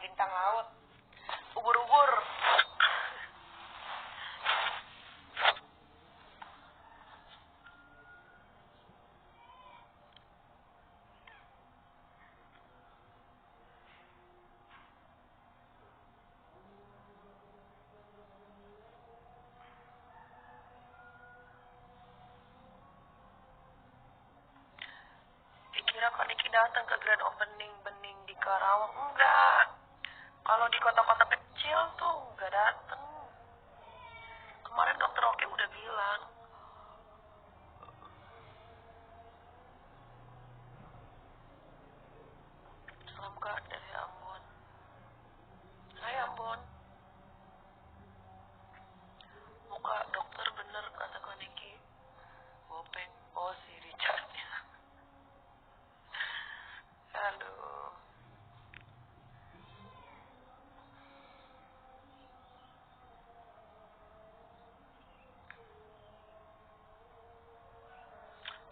bintang laut. Ubur-ubur. Dikira Kak Niki datang ke grand opening bening di Karawang. Enggak. Kalau di kota-kota kecil tuh enggak datang. Kemarin dokter Oke udah bilang. Salam Kak dari Ambon. Hai Ambon. Muka dokter bener kata Kak Niki. Bopeng. Oh si Richardnya. Aduh.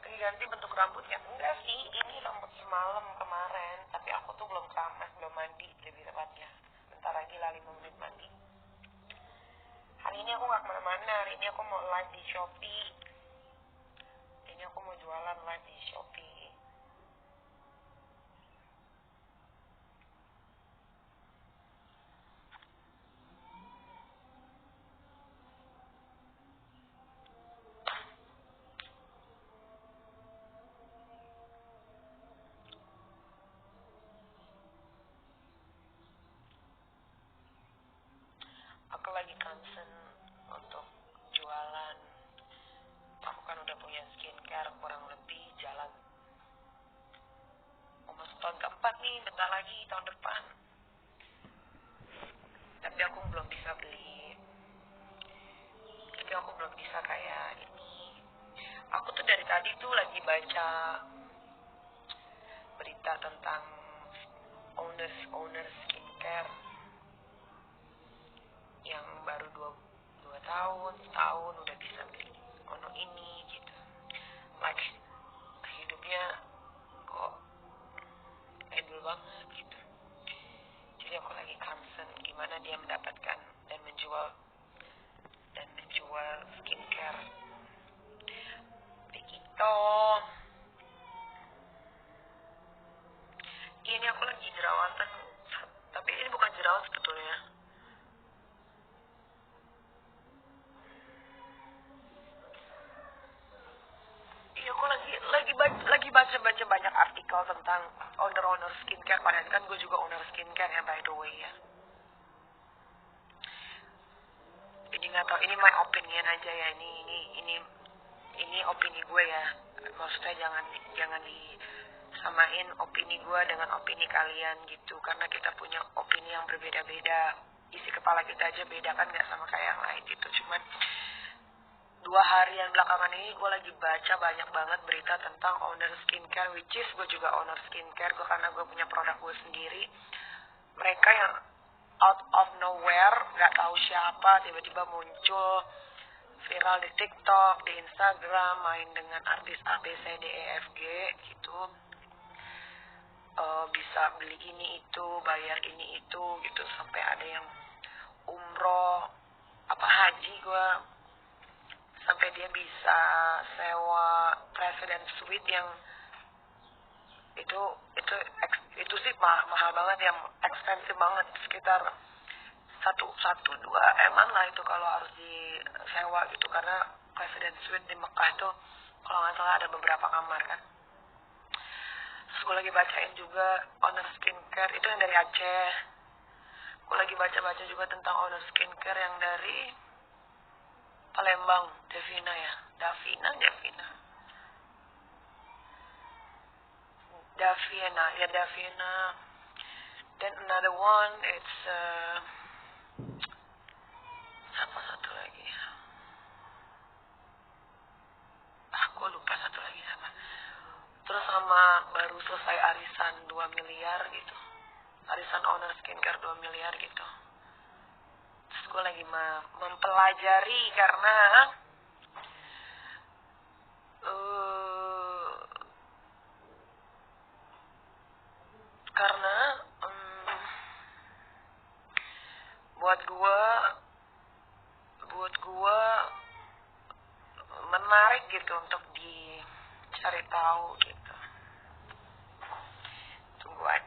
Lagi ganti bentuk rambutnya. Enggak sih, ini rambut semalam kemarin. Tapi aku tuh belum keramas, belum mandi lebih tepatnya. Bentar lagi lah 5 menit mandi. Hari ini aku gak kemana-mana. Hari ini aku mau live di Shopee. Ini aku mau jualan live di Shopee. Aku lagi concern untuk jualan. Aku kan udah punya skincare kurang lebih jalan. Mau masuk tahun keempat nih, bentar lagi tahun depan. Tapi aku belum bisa beli. Tapi aku belum bisa kayak ini. Aku tuh dari tadi tuh lagi baca berita tentang owner skincare yang baru 2 tahun, setahun udah bisa beli ono ini gitu. Like hidupnya kok edul banget gitu. Jadi aku lagi concern gimana dia mendapatkan dan menjual skincare. Begitu. Ini aku lagi jerawatan, tapi ini bukan jerawat sebetulnya. Iya, aku lagi baca banyak artikel tentang owner skincare. Padahal kan gue juga owner skincare ya, by the way ya. Ini nggak tahu, ini my opinion aja ya. Ini opini gue ya. Maksudnya jangan disamain opini gue dengan opini kalian gitu. Karena kita punya opini yang berbeda-beda. Isi kepala kita aja beda kan, nggak sama kayak yang lain gitu. Cuman 2 harian belakangan ini gue lagi baca banyak banget berita tentang owner skincare, which is gue juga owner skincare gue karena gue punya produk gue sendiri. Mereka yang out of nowhere, nggak tahu siapa, tiba-tiba muncul viral di TikTok, di Instagram, main dengan artis A B C D E F G gitu. Bisa beli ini itu, bayar ini itu gitu, sampai ada yang umroh apa haji gue, sampai dia bisa sewa President Suite yang itu sih mahal banget, yang expensive banget, sekitar 1-2 M lah itu kalau harus disewa gitu, karena President Suite di Mekah itu kalau nggak salah ada beberapa kamar kan. Terus gue lagi bacain juga owner skincare itu yang dari Aceh. Gue lagi baca juga tentang owner skincare yang dari Palembang, Davina. Then another one, it's siapa satu lagi? Aku lupa satu lagi sama. Terus sama baru selesai arisan 2 miliar gitu. Arisan owner skincare 2 miliar gitu. Terus gue lagi mempelajari karena buat gua menarik gitu untuk dicari tahu gitu.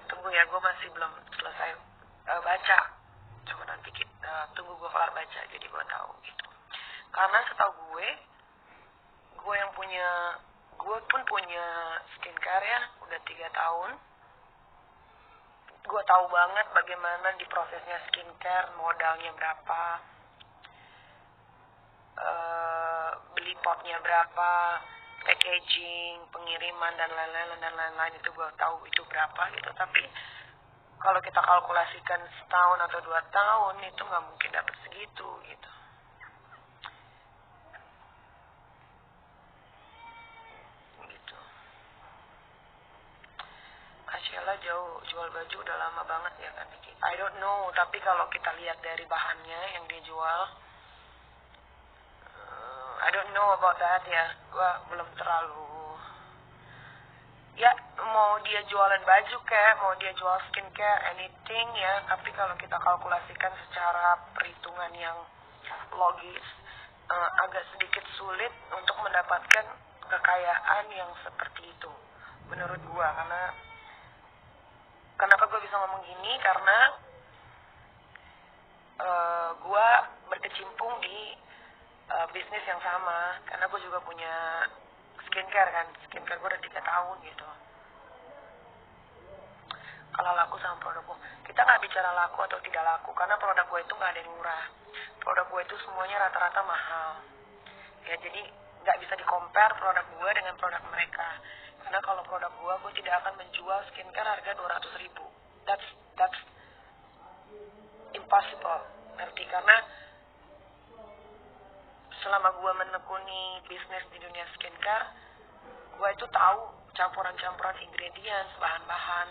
Tunggu ya, gue masih belum selesai baca. Coba nanti tunggu gue kelar baca jadi gue tahu gitu. Karena setahu gue pun punya skincare ya, udah 3 tahun. Gue tahu banget bagaimana di prosesnya skincare, modalnya berapa, beli potnya berapa, packaging, pengiriman dan lain-lain itu gue tahu itu berapa gitu. Tapi kalau kita kalkulasikan setahun atau 2 tahun itu nggak mungkin dapat segitu gitu. Gitu. Sheila jauh jual baju udah lama banget ya kan. I don't know, tapi kalau kita lihat dari bahannya yang dia jual, I don't know about that ya. Gue belum terlalu. Ya, mau dia jualan baju kayak, mau dia jual skincare, anything ya. Tapi kalau kita kalkulasikan secara perhitungan yang logis, agak sedikit sulit untuk mendapatkan kekayaan yang seperti itu. Menurut gue, karena kenapa gue bisa ngomong gini? Karena gue berkecimpung di bisnis yang sama. Karena gue juga punya skincare kan. Skincare gue udah 3 tahun gitu. Kalau laku sama produk gue, kita nggak bicara laku atau tidak laku, karena produk gue itu nggak ada yang murah. Produk gue itu semuanya rata-rata mahal. Ya jadi nggak bisa di-compare produk gue dengan produk mereka. Karena kalau produk gue tidak akan menjual skincare harga 200.000. That's impossible. Ngerti? Karena selama gue menekuni bisnis di dunia skincare, gue itu tahu campuran-campuran ingredients, bahan-bahan,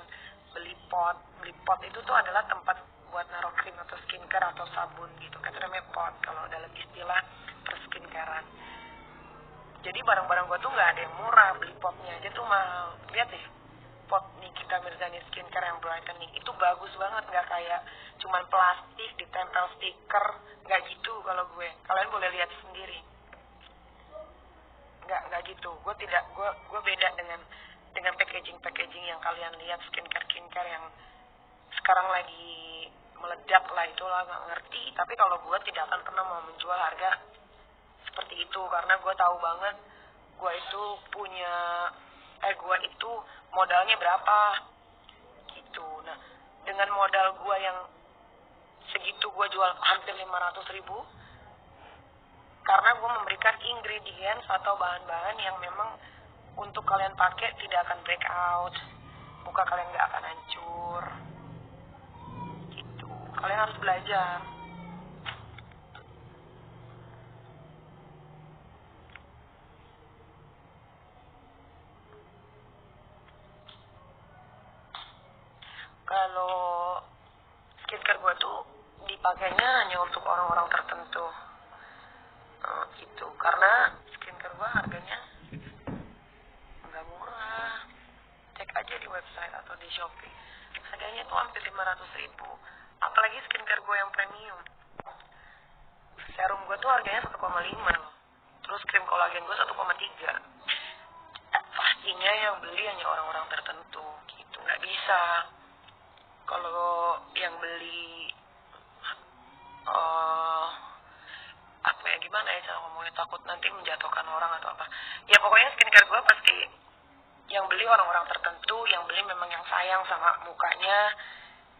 beli pot itu tuh adalah tempat buat naruh krim atau skincare atau sabun gitu kan, namanya pot kalau dalam istilah perskincarean. Jadi barang-barang gue tuh nggak ada yang murah, beli potnya aja tuh mahal. Lihat deh, pot Nikita Mirzani skincare yang brightening itu bagus banget, nggak kayak cuman plastik ditempel stiker, nggak gitu. Kalau kalian boleh lihat sendiri, nggak gitu. Gue beda dengan packaging yang kalian lihat, skincare yang sekarang lagi meledak lah, itulah nggak ngerti. Tapi kalau gue tidak akan pernah mau menjual harga seperti itu, karena gue tahu banget gue itu modalnya berapa gitu. Nah, dengan modal gue yang segitu, gue jual hampir 500.000 karena gue memberikan ingredients atau bahan-bahan yang memang untuk kalian pakai tidak akan break out, muka kalian gak akan hancur gitu. Kalian harus belajar. Kalau skincare gue tuh dipakainya hanya untuk orang-orang tertentu gitu. Karena skincare gue harganya nggak murah. Cek aja di website atau di Shopee, harganya tuh hampir 500.000. Apalagi skincare gue yang premium. Serum gue tuh harganya 1,5 loh. Terus krim kolagen gue 1,3. Pastinya yang beli hanya orang-orang tertentu gitu. Nggak bisa. Kalau yang beli gimana ya cara ngomongnya, takut nanti menjatuhkan orang atau apa. Ya pokoknya skincare gue pasti yang beli orang-orang tertentu, yang beli memang yang sayang sama mukanya,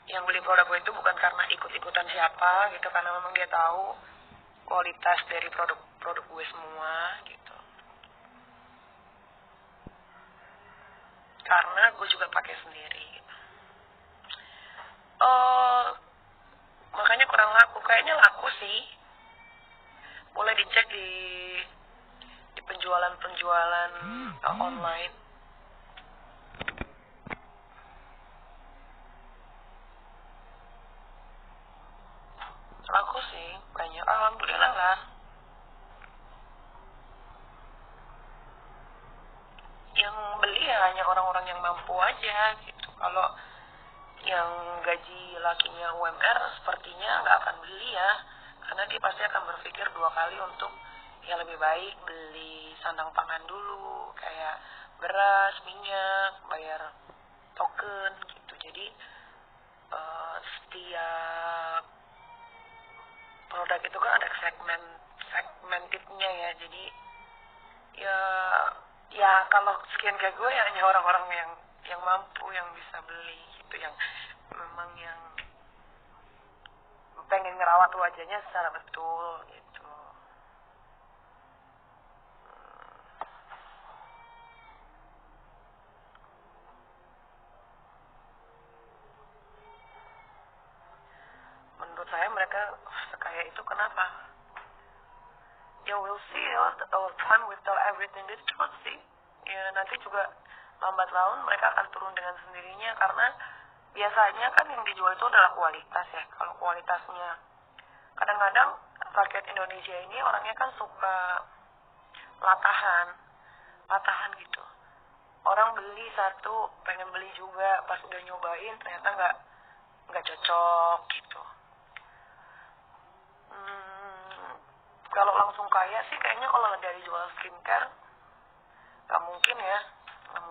yang beli produk gue itu bukan karena ikut-ikutan siapa gitu, karena memang dia tahu kualitas dari produk gue semua gitu. Karena gue juga pakai sendiri gitu. Makanya kurang laku, kayaknya laku sih. Boleh dicek di penjualan online. Laku sih, banyak. Alhamdulillah lah. Yang beli ya hanya orang-orang yang mampu aja gitu. Kalau yang gaji lakinya UMR sepertinya nggak akan beli kali untuk yang lebih baik beli sandang pangan dulu, kayak beras, minyak, bayar token gitu. Jadi setiap produk itu kan ada segmentednya ya. Jadi ya kalau skincare gue ya hanya orang-orang yang mampu yang bisa beli gitu, yang memang yang pengen ngerawat wajahnya secara betul gitu. Menurut saya mereka sekaya itu kenapa? Ya we'll see, our time will tell everything. This truth sih. Ya nanti juga lambat laun mereka akan turun dengan sendirinya, karena biasanya kan yang dijual itu adalah kualitas ya. Kalau kualitasnya, kadang-kadang rakyat Indonesia ini orangnya kan suka latahan gitu. Orang beli satu, pengen beli juga, pas udah nyobain ternyata nggak cocok gitu. Kalau langsung kaya sih kayaknya kalau dari jual skincare nggak mungkin ya, nggak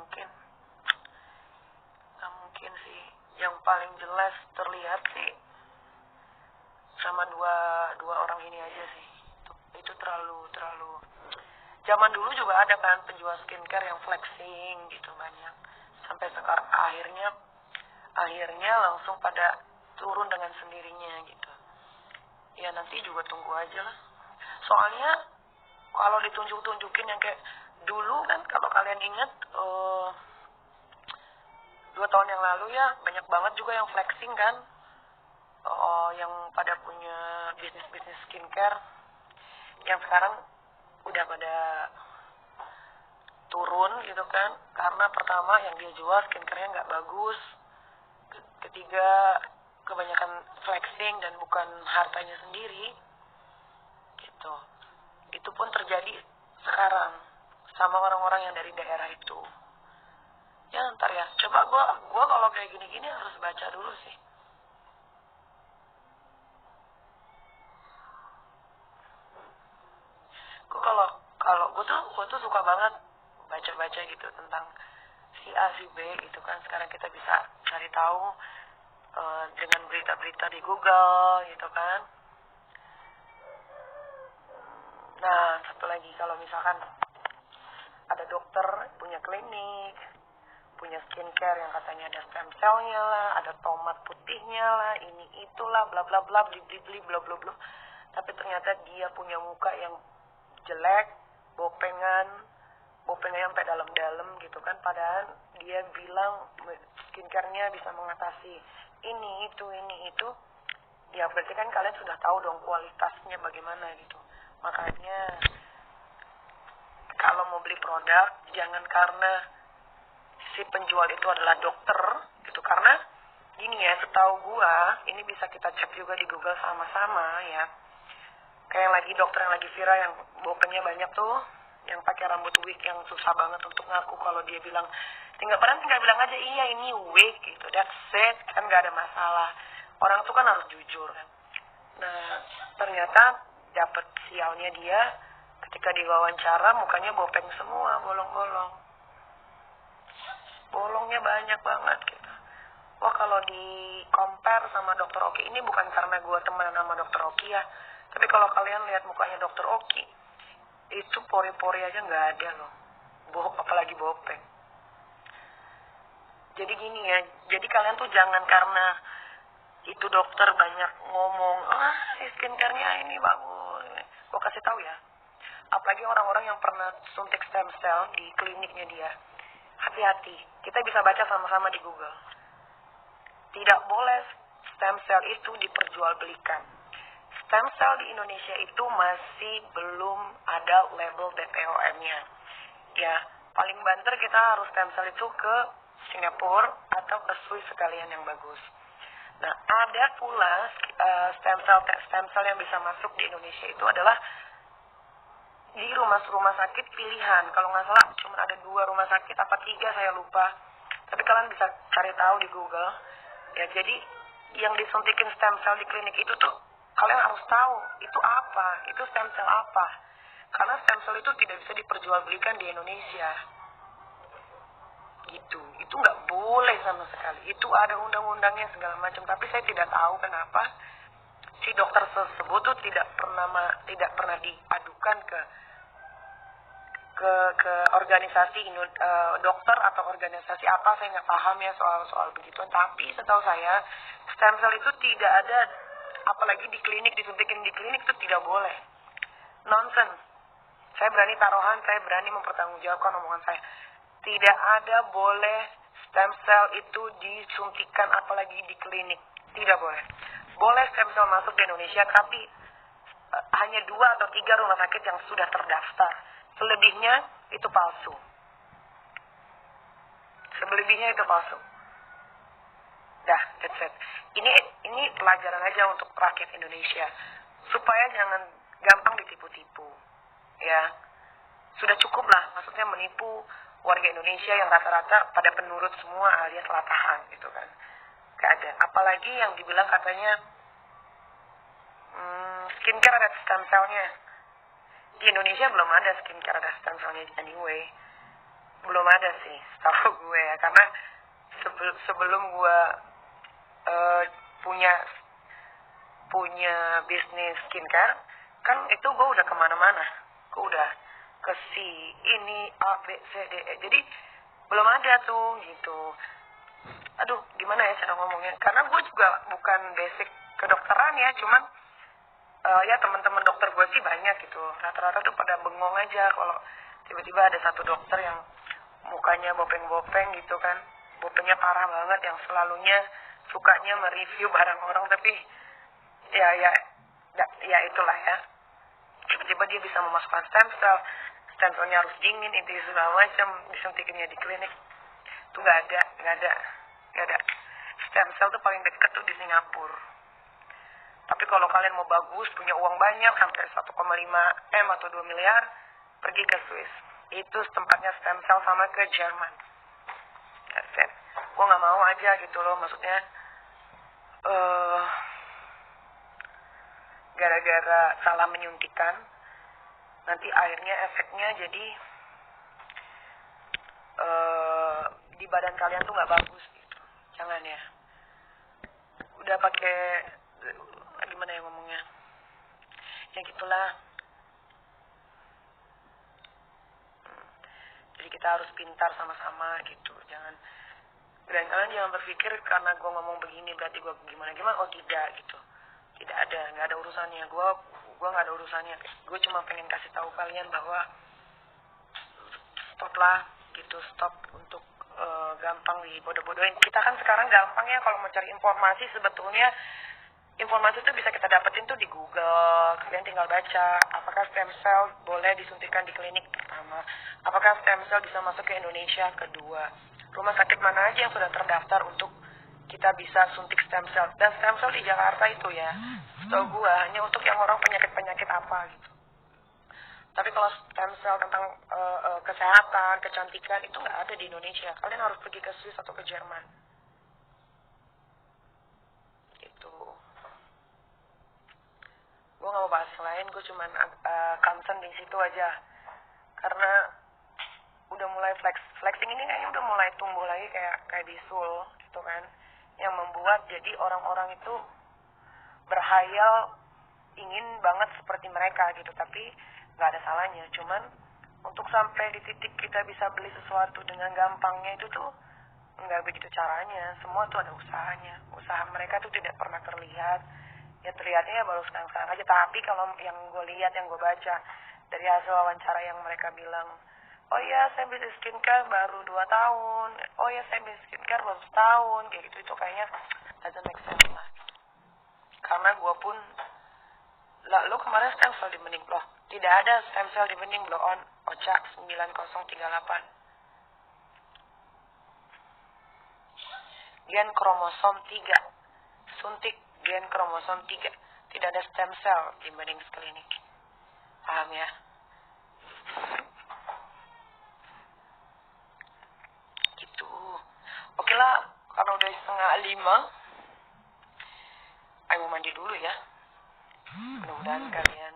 mungkin sih. Yang paling jelas terlihat sih sama dua orang ini aja sih. Itu terlalu. Zaman dulu juga ada kan penjual skincare yang flexing gitu banyak. Sampai sekarang akhirnya langsung pada turun dengan sendirinya gitu. Ya nanti juga tunggu aja lah. Soalnya kalau ditunjukin yang kayak dulu kan, kalau kalian ingat 2 tahun yang lalu ya, banyak banget juga yang flexing kan, yang pada punya bisnis skincare, yang sekarang udah pada turun gitu kan, karena pertama yang dia jual skincare-nya nggak bagus, ketiga kebanyakan flexing dan bukan hartanya sendiri gitu. Itu pun terjadi sekarang sama orang-orang yang dari daerah itu. Ya ntar ya, coba gua kalau kayak gini-gini harus baca dulu sih. Kalau gue tuh suka banget baca-baca gitu tentang si A si B gitu kan. Sekarang kita bisa cari tahu dengan berita-berita di Google gitu kan. Nah, satu lagi, kalau misalkan ada dokter punya klinik, punya skincare yang katanya ada stem cell-nya lah, ada tomat putihnya lah, ini itulah, bla bla bla, bli bla bla bla. Tapi ternyata dia punya muka yang jelek, bopengan sampai dalam-dalam gitu kan. Padahal dia bilang skincare-nya bisa mengatasi ini itu. Ya berarti kan kalian sudah tahu dong kualitasnya bagaimana gitu. Makanya kalau mau beli produk, jangan karena si penjual itu adalah dokter gitu. Karena gini ya, setahu gua, ini bisa kita cek juga di Google sama-sama ya. Kayak lagi dokter yang lagi viral yang bopennya banyak tuh, yang pakai rambut wig yang susah banget untuk ngaku kalau dia bilang tinggal bilang aja iya ini wig gitu, that's it, kan nggak ada masalah. Orang tuh kan harus jujur kan. Nah ternyata dapet sialnya dia ketika diwawancara mukanya bopeng semua, bolongnya banyak banget gitu. Wah kalau di compare sama dokter Oki, ini bukan karena gue temenan sama dokter Oki ya, tapi kalau kalian lihat mukanya dokter Oki, itu pori-pori aja nggak ada loh, apalagi bopeng. Jadi gini ya, jadi kalian tuh jangan karena itu dokter banyak ngomong, skincare-nya ini bagus. Gue kasih tahu ya, apalagi orang-orang yang pernah suntik stem cell di kliniknya dia, hati-hati. Kita bisa baca sama-sama di Google. Tidak boleh stem cell itu diperjualbelikan. Stem cell di Indonesia itu masih belum ada label BPOM-nya. Ya, paling banter kita harus stem cell itu ke Singapura atau ke Swiss sekalian yang bagus. Nah, ada pula stem cell yang bisa masuk di Indonesia itu adalah di rumah sakit pilihan. Kalau nggak salah cuma ada 2 rumah sakit apa 3 saya lupa. Tapi kalian bisa cari tahu di Google. Ya, jadi yang disuntikin stem cell di klinik itu tuh Kalian harus tahu itu apa, itu stem cell apa. Karena stem cell itu tidak bisa diperjualbelikan di Indonesia. Gitu, itu nggak boleh sama sekali. Itu ada undang-undangnya segala macam. Tapi saya tidak tahu kenapa si dokter tersebut tuh tidak pernah diadukan ke organisasi dokter atau organisasi apa, saya nggak paham ya soal begituan. Tapi setahu saya stem cell itu tidak ada, apalagi di klinik, disuntikin di klinik itu tidak boleh. Nonsense. Saya berani taruhan, saya berani mempertanggungjawabkan omongan saya. Tidak ada boleh stem cell itu disuntikan apalagi di klinik. Tidak boleh. Boleh stem cell masuk di Indonesia, tapi hanya 2 atau 3 rumah sakit yang sudah terdaftar. Selebihnya itu palsu. Selebihnya itu palsu. Dah, that's it. Ini pelajaran aja untuk rakyat Indonesia. Supaya jangan gampang ditipu-tipu. Ya. Sudah cukup lah, maksudnya menipu warga Indonesia yang rata-rata pada penurut semua alias latahan gitu kan. Gak ada. Apalagi yang dibilang katanya skincare ada stem cell-nya. Di Indonesia belum ada skincare ada stem cell-nya anyway. Belum ada sih, setahu gue ya. Karena sebelum gue punya bisnis skincare, kan itu gue udah kemana-mana. Gue udah ke ini A, B, C, D, E. Jadi belum ada tuh gitu. Aduh, gimana ya cara ngomongnya? Karena gue juga bukan basic kedokteran ya, cuman ya teman-teman dokter gue sih banyak gitu. Rata-rata tuh pada bengong aja kalau tiba-tiba ada satu dokter yang mukanya bopeng-bopeng gitu kan. Bopengnya parah banget, yang selalunya sukanya mereview barang orang, tapi ya itulah ya. Tiba-tiba dia bisa memasukkan stem cellnya harus dingin, itu segala macam, disuntikinnya di klinik. Itu nggak ada. Stem cell tuh paling deket tuh di Singapura. Tapi kalau kalian mau bagus, punya uang banyak, sampai 1,5 M atau 2 miliar, pergi ke Swiss. Itu tempatnya stem cell, sama ke Jerman. That's it. Gue nggak mau aja gitu loh, maksudnya gara-gara salah menyuntikan, nanti akhirnya efeknya jadi di badan kalian tuh nggak bagus gitu. Jangan ya. Udah pakai gimana ya ngomongnya? Ya gitulah. Jadi kita harus pintar sama-sama gitu. Dan kalian jangan berpikir karena gue ngomong begini berarti gue gimana-gimana. Oh tidak gitu. Tidak ada, nggak ada urusannya. Gue nggak ada urusannya. Gue cuma pengen kasih tahu kalian bahwa stop lah gitu, stop untuk gampang dibodoh-bodohin. Kita kan sekarang gampang ya kalau mau cari informasi, sebetulnya informasi itu bisa kita dapetin tuh di Google. Kalian tinggal baca, apakah stem cell boleh disuntikan di klinik, pertama. Apakah stem cell bisa masuk ke Indonesia, kedua. Rumah sakit mana aja yang sudah terdaftar untuk kita bisa suntik stem cell. Dan stem cell di Jakarta itu ya, setahu gue hanya untuk yang orang penyakit-penyakit apa gitu. Tapi kalau stem cell tentang kesehatan, kecantikan, itu nggak ada di Indonesia. Kalian harus pergi ke Swiss atau ke Jerman. Gitu. Gue nggak mau bahas yang lain, gue cuma concern di situ aja. Karena udah mulai flexing ini kayaknya udah mulai tumbuh lagi kayak bisul gitu kan. Yang membuat jadi orang-orang itu berhayal ingin banget seperti mereka gitu, tapi nggak ada salahnya. Cuman untuk sampai di titik kita bisa beli sesuatu dengan gampangnya itu tuh nggak begitu caranya. Semua tuh ada usahanya. Usaha mereka tuh tidak pernah terlihat. Ya terlihatnya ya baru sekarang aja. Tapi kalau yang gue lihat, yang gue baca dari hasil wawancara yang mereka bilang, oh iya saya bisnis skincare baru 2 tahun, oh iya saya bisnis skincare baru setahun, kayak gitu. Itu kayaknya doesn't make sense lah. Karena gue pun lo kemarin stem cell di bening loh. Tidak ada stem cell di bening blow on OCA 9038. Gen kromosom 3. Suntik gen kromosom 3. Tidak ada stem cell di bening klinik. Paham ya? Gitu. Oke lah, karena udah 4:30, ayo mandi dulu ya. Mudah-mudahan kalian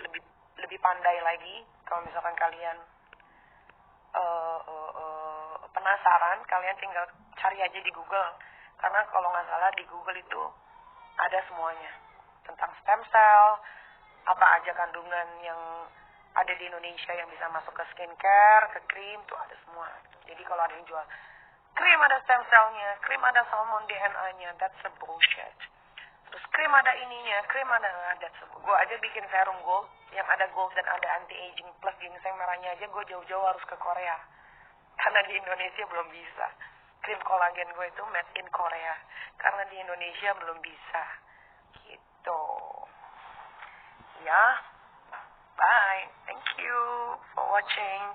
lebih lebih pandai lagi. Kalau misalkan kalian penasaran, kalian tinggal cari aja di Google. Karena kalau nggak salah di Google itu ada semuanya tentang stem cell, apa aja kandungan yang ada di Indonesia yang bisa masuk ke skincare, ke krim, tuh ada semua. Jadi kalau ada yang jual krim ada stem cellnya, krim ada salmon DNA-nya, that's a bullshit. Terus krim ada ininya, krim ada that's a bullshit. Gue aja bikin serum gold yang ada gold dan ada anti-aging plus ginseng merahnya aja, gue jauh-jauh harus ke Korea. Karena di Indonesia belum bisa. Krim kolagen gue itu made in Korea. Karena di Indonesia belum bisa. Gitu. Ya. Bye. Thank you for watching.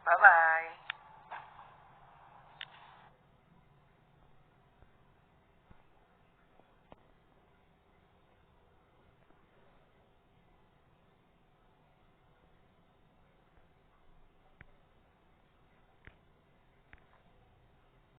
Bye-bye.